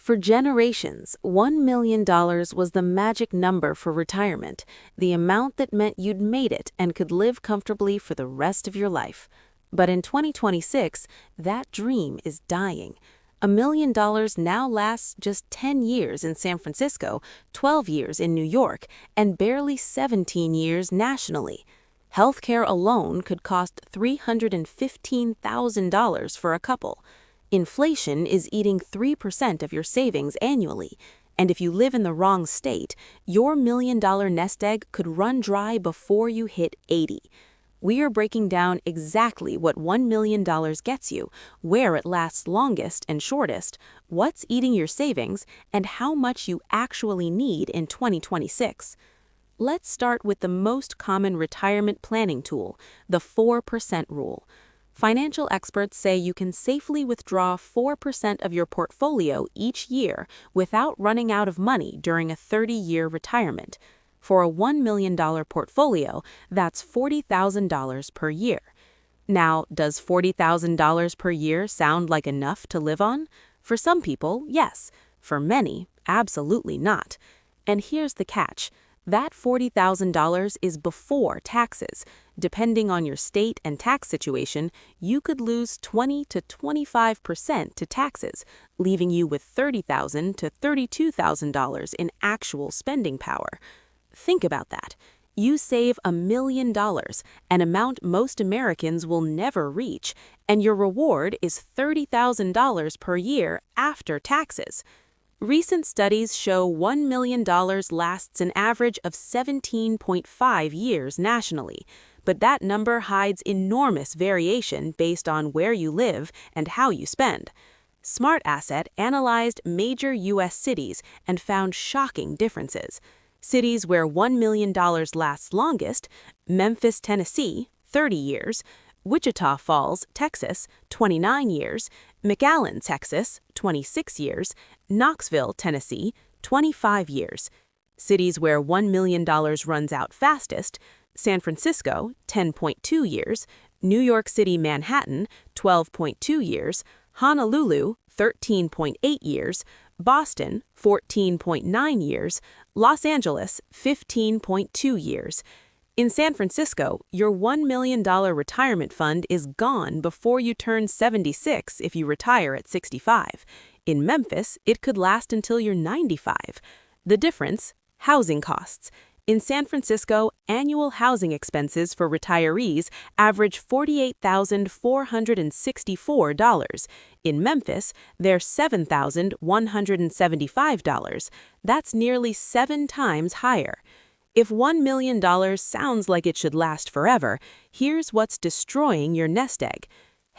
For generations, $1 million was the magic number for retirement, the amount that meant you'd made it and could live comfortably for the rest of your life. But in 2026, that dream is dying. $1 million now lasts just 10 years in San Francisco, 12 years in New York, and barely 17 years nationally. Healthcare alone could cost $315,000 for a couple. Inflation is eating 3% of your savings annually, and if you live in the wrong state, your $1 million nest egg could run dry before you hit 80. We are breaking down exactly what $1 million gets you, where it lasts longest and shortest, what's eating your savings, and how much you actually need in 2026. Let's start with the most common retirement planning tool, the 4% rule. Financial experts say you can safely withdraw 4% of your portfolio each year without running out of money during a 30-year retirement. For a $1 million portfolio, that's $40,000 per year. Now, does $40,000 per year sound like enough to live on? For some people, yes. For many, absolutely not. And here's the catch. That $40,000 is before taxes. Depending on your state and tax situation, you could lose 20 to 25% to taxes, leaving you with $30,000 to $32,000 in actual spending power. Think about that. You save $1 million, an amount most Americans will never reach, and your reward is $30,000 per year after taxes. Recent studies show $1 million lasts an average of 17.5 years nationally, but that number hides enormous variation based on where you live and how you spend. SmartAsset analyzed major U.S. cities and found shocking differences. Cities where $1 million lasts longest: Memphis, Tennessee, 30 years; Wichita Falls, Texas, 29 years; McAllen, Texas, 26 years; Knoxville, Tennessee, 25 years. Cities where $1 million runs out fastest: San Francisco, 10.2 years; New York City, Manhattan, 12.2 years; Honolulu, 13.8 years; Boston, 14.9 years; Los Angeles, 15.2 years. In San Francisco, your $1 million retirement fund is gone before you turn 76 if you retire at 65. In Memphis, it could last until you're 95. The difference? Housing costs. In San Francisco, annual housing expenses for retirees average $48,464. In Memphis, they're $7,175. That's nearly 7 times higher. If $1 million sounds like it should last forever, here's what's destroying your nest egg.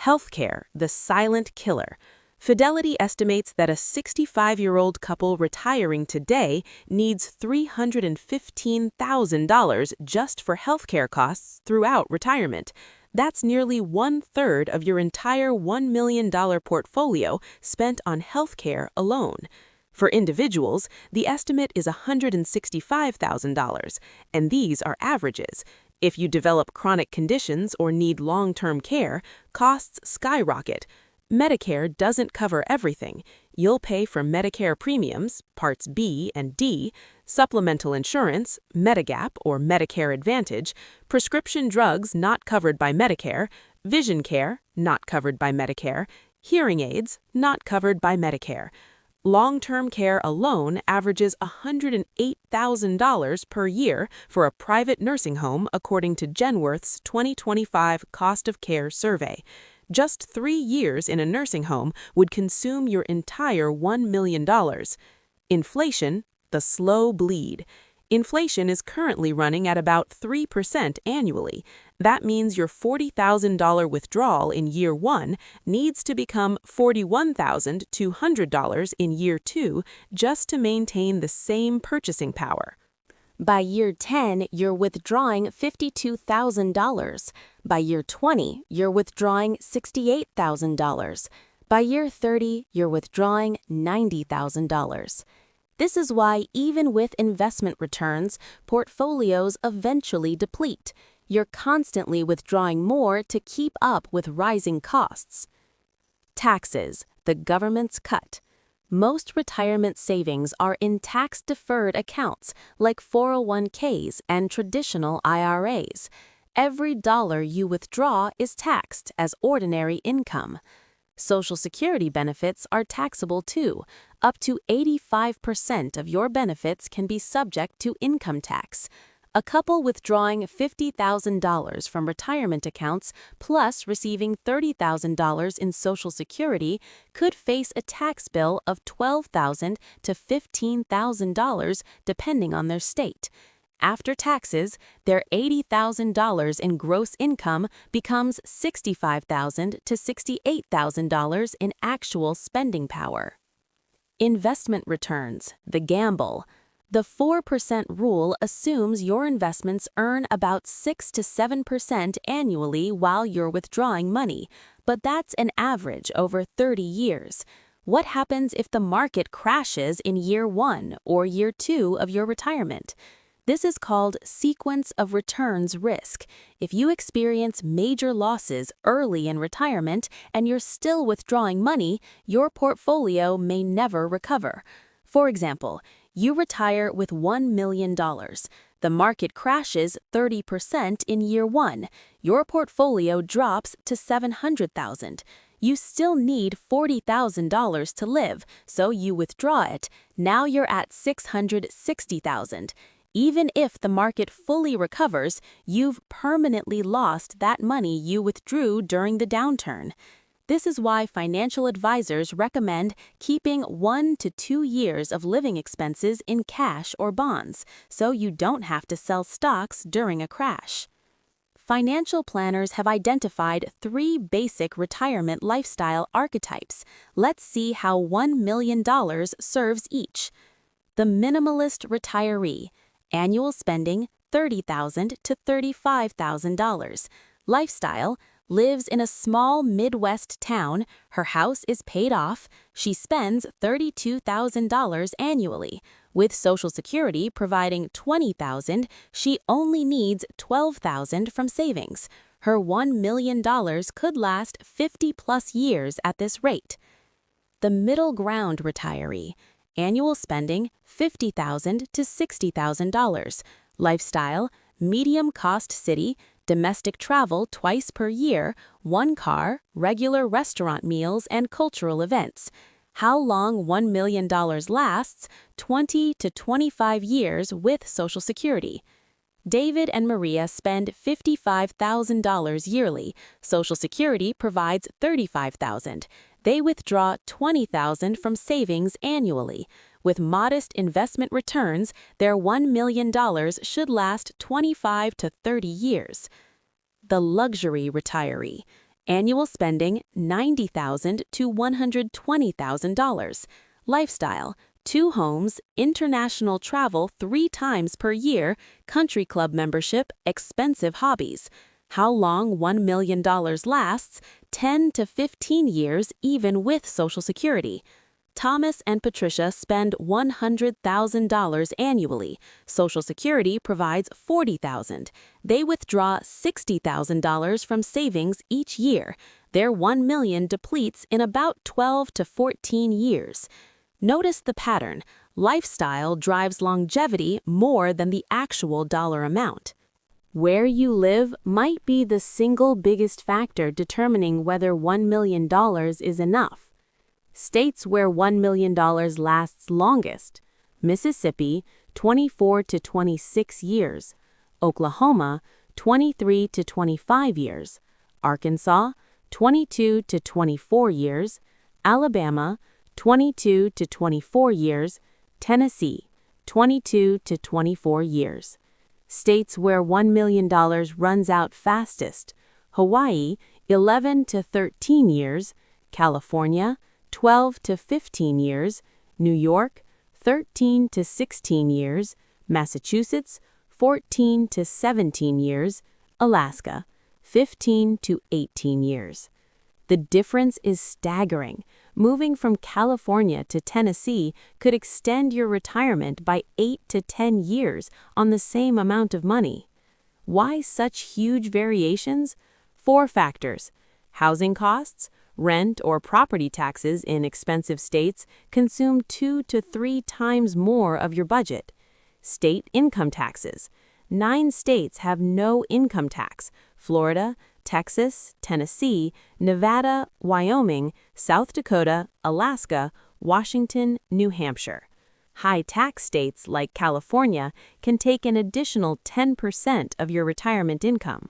Healthcare, the silent killer. Fidelity estimates that a 65-year-old couple retiring today needs $315,000 just for healthcare costs throughout retirement. That's nearly 1/3 of your entire $1 million portfolio spent on healthcare alone. For individuals, the estimate is $165,000, and these are averages. If you develop chronic conditions or need long-term care, costs skyrocket. Medicare doesn't cover everything. You'll pay for Medicare premiums, Parts B and D, supplemental insurance, Medigap or Medicare Advantage, prescription drugs not covered by Medicare, vision care not covered by Medicare, hearing aids not covered by Medicare. Long-term care alone averages $108,000 per year for a private nursing home, according to Genworth's 2025 Cost of Care survey. Just 3 years in a nursing home would consume your entire $1 million. Inflation, the slow bleed. Inflation is currently running at about 3% annually. That means your $40,000 withdrawal in year 1 needs to become $41,200 in year 2 just to maintain the same purchasing power. By year 10, you're withdrawing $52,000. By year 20, you're withdrawing $68,000. By year 30, you're withdrawing $90,000. This is why, even with investment returns, portfolios eventually deplete. You're constantly withdrawing more to keep up with rising costs. Taxes, the government's cut. Most retirement savings are in tax-deferred accounts like 401ks and traditional IRAs. Every dollar you withdraw is taxed as ordinary income. Social Security benefits are taxable too. Up to 85% of your benefits can be subject to income tax. A couple withdrawing $50,000 from retirement accounts plus receiving $30,000 in Social Security could face a tax bill of $12,000 to $15,000 depending on their state. After taxes, their $80,000 in gross income becomes $65,000 to $68,000 in actual spending power. Investment returns, the gamble. The 4% rule assumes your investments earn about 6 to 7% annually while you're withdrawing money, but that's an average over 30 years. What happens if the market crashes in year 1 or year 2 of your retirement? This is called sequence of returns risk. If you experience major losses early in retirement and you're still withdrawing money, your portfolio may never recover. For example, you retire with $1 million. The market crashes 30% in year 1. Your portfolio drops to $700,000. You still need $40,000 to live, so you withdraw it. Now you're at $660,000. Even if the market fully recovers, you've permanently lost that money you withdrew during the downturn. This is why financial advisors recommend keeping 1 to 2 years of living expenses in cash or bonds, so you don't have to sell stocks during a crash. Financial planners have identified 3 basic retirement lifestyle archetypes. Let's see how $1 million serves each. The minimalist retiree. Annual spending $30,000 to $35,000. Lifestyle. Lives in a small Midwest town, her house is paid off, she spends $32,000 annually. With Social Security providing $20,000, she only needs $12,000 from savings. Her $1 million could last 50+ years at this rate. The middle ground retiree. Annual spending $50,000 to $60,000. Lifestyle, medium-cost city, domestic travel twice per year, 1 car, regular restaurant meals, and cultural events. How long $1 million lasts? 20 to 25 years with Social Security. David and Maria spend $55,000 yearly. Social Security provides $35,000. They withdraw $20,000 from savings annually. With modest investment returns, their $1 million should last 25 to 30 years. The luxury retiree. Annual spending $90,000 to $120,000. Lifestyle, 2 homes, international travel 3 times per year, country club membership, expensive hobbies. How long $1 million lasts? 10 to 15 years even with Social Security. Thomas and Patricia spend $100,000 annually. Social Security provides $40,000. They withdraw $60,000 from savings each year. Their $1 million depletes in about 12 to 14 years. Notice the pattern. Lifestyle drives longevity more than the actual dollar amount. Where you live might be the single biggest factor determining whether $1 million is enough. States where $1 million lasts longest: Mississippi, 24 to 26 years; Oklahoma, 23 to 25 years; Arkansas, 22 to 24 years; Alabama, 22 to 24 years; Tennessee, 22 to 24 years. States where $1 million runs out fastest: Hawaii, 11 to 13 years; California, 12 to 15 years; New York, 13 to 16 years; Massachusetts, 14 to 17 years; Alaska, 15 to 18 years. The difference is staggering. Moving from California to Tennessee could extend your retirement by 8 to 10 years on the same amount of money. Why such huge variations? 4 factors: housing costs, Rent or property taxes in expensive states consume 2 to 3 times more of your budget. State income taxes. 9 states have no income tax: Florida, Texas, Tennessee, Nevada, Wyoming, South Dakota, Alaska, Washington, New Hampshire. High-tax states like California can take an additional 10% of your retirement income.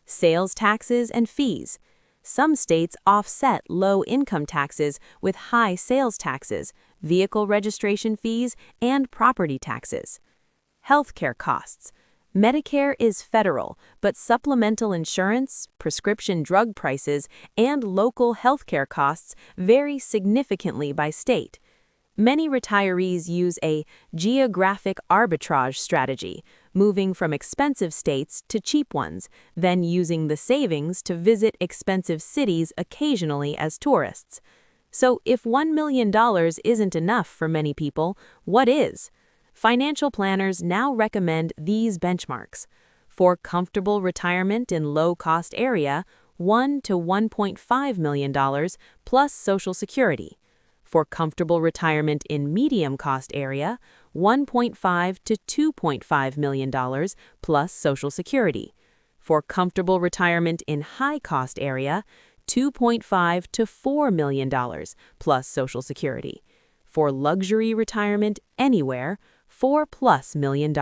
Sales taxes and fees. Some states offset low income taxes with high sales taxes, vehicle registration fees, and property taxes. Healthcare costs. Medicare is federal, but supplemental insurance, prescription drug prices, and local healthcare costs vary significantly by state. Many retirees use a geographic arbitrage strategy, moving from expensive states to cheap ones, then using the savings to visit expensive cities occasionally as tourists. So if $1 million isn't enough for many people, what is? Financial planners now recommend these benchmarks. For comfortable retirement in low-cost area, $1 to $1.5 million plus Social Security. For comfortable retirement in medium-cost area, $1.5 to $2.5 million plus Social Security. For comfortable retirement in high-cost area, $2.5 to $4 million plus Social Security. For luxury retirement anywhere, $4+ million.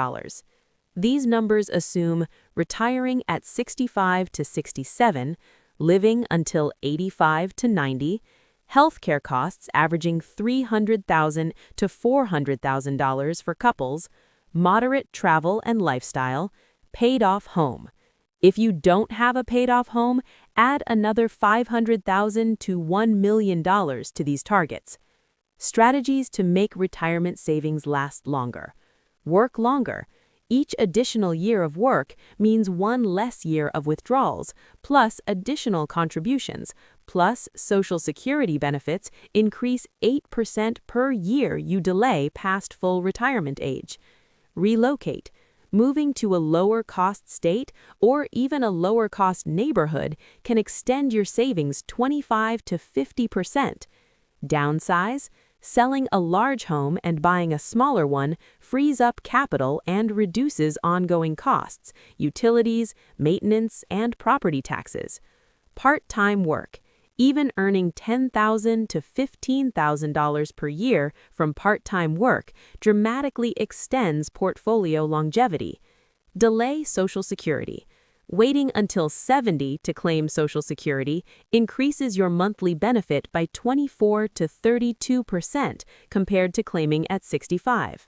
These numbers assume retiring at 65 to 67, living until 85 to 90, healthcare costs averaging $300,000 to $400,000 for couples, moderate travel and lifestyle, paid-off home. If you don't have a paid-off home, add another $500,000 to $1 million to these targets. Strategies to make retirement savings last longer. Work longer. Each additional year of work means one less year of withdrawals, plus additional contributions, plus Social Security benefits increase 8% per year you delay past full retirement age. Relocate. Moving to a lower-cost state or even a lower-cost neighborhood can extend your savings 25 to 50%. Downsize. Selling a large home and buying a smaller one frees up capital and reduces ongoing costs, utilities, maintenance, and property taxes. Part-time work. Even earning $10,000 to $15,000 per year from part-time work dramatically extends portfolio longevity. Delay Social Security. Waiting until 70 to claim Social Security increases your monthly benefit by 24 to 32% compared to claiming at 65.